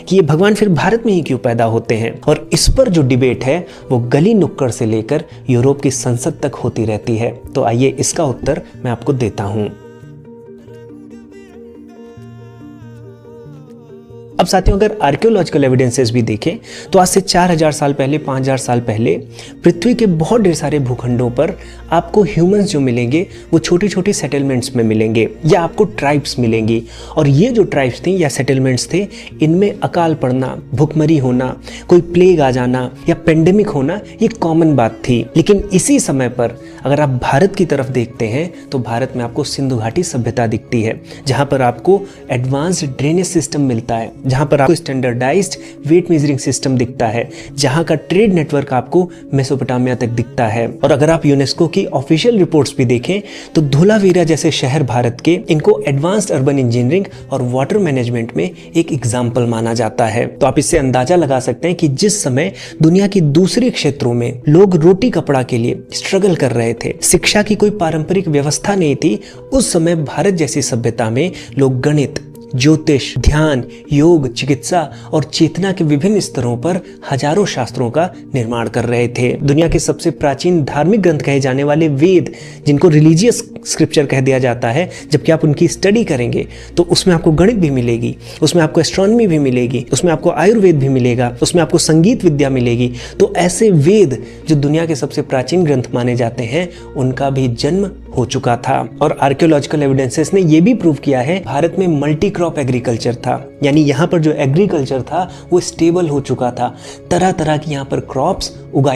कि ये भगवान फिर भारत में ही क्यों पैदा होते हैं। और इस पर जो डिबेट है वो गली नुक्कड़ से लेकर यूरोप की संसद तक होती रहती है। तो आइए इसका उत्तर मैं आपको देता हूं। अब साथियों, अगर आर्कियोलॉजिकल एविडेंसेस भी देखें तो आज से 4000 साल पहले, 5000 साल पहले पृथ्वी के बहुत ढेर सारे भूखंडों पर आपको ह्यूमंस जो मिलेंगे वो छोटी छोटी सेटलमेंट्स में मिलेंगे या आपको ट्राइब्स मिलेंगी। और ये जो ट्राइब्स थी या सेटलमेंट्स थे, इनमें अकाल पड़ना, भुखमरी होना, कोई प्लेग आ जाना या पेंडेमिक होना ये कॉमन बात थी। लेकिन इसी समय पर अगर आप भारत की तरफ देखते हैं तो भारत में आपको सिंधु घाटी सभ्यता दिखती है, जहाँ पर आपको एडवांस्ड ड्रेनेज सिस्टम मिलता है, जहां पर आपको स्टैंडर्डाइज्ड वेट मेजरिंग सिस्टम दिखता है, जहां का ट्रेड नेटवर्क आपको मेसोपोटामिया तक दिखता है। और अगर आप यूनेस्को की ऑफिशियल रिपोर्ट्स भी देखें तो धोलावीरा जैसे शहर भारत के, इनको एडवांस्ड अर्बन इंजीनियरिंग और वाटर मैनेजमेंट में एक एग्जाम्पल माना जाता है। तो आप इससे अंदाजा लगा सकते हैं कि जिस समय दुनिया की दूसरे क्षेत्रों में लोग रोटी कपड़ा के लिए स्ट्रगल कर रहे थे, शिक्षा की कोई पारंपरिक व्यवस्था नहीं थी, उस समय भारत जैसी सभ्यता में लोग गणित, ज्योतिष, ध्यान, योग, चिकित्सा और चेतना के विभिन्न स्तरों पर हजारों शास्त्रों का निर्माण कर रहे थे। दुनिया के सबसे प्राचीन धार्मिक ग्रंथ कहे जाने वाले वेद, जिनको रिलीजियस स्क्रिप्चर कह दिया जाता है, जबकि आप उनकी स्टडी करेंगे तो उसमें आपको गणित भी मिलेगी, उसमें आपको एस्ट्रोनॉमी भी मिलेगी, उसमें आपको आयुर्वेद भी मिलेगा, उसमें आपको संगीत विद्या मिलेगी। तो ऐसे वेद जो दुनिया के सबसे प्राचीन ग्रंथ माने जाते हैं, उनका भी जन्म हो चुका था। और आर्कियोलॉजिकल एविडेंसेस ने यह भी प्रूव किया है भारत में मल्टी क्रॉप एग्रीकल्चर था, यानी यहाँ पर जो एग्रीकल्चर था वो स्टेबल हो चुका था, तरह तरह की यहाँ पर क्रॉप्स उगाई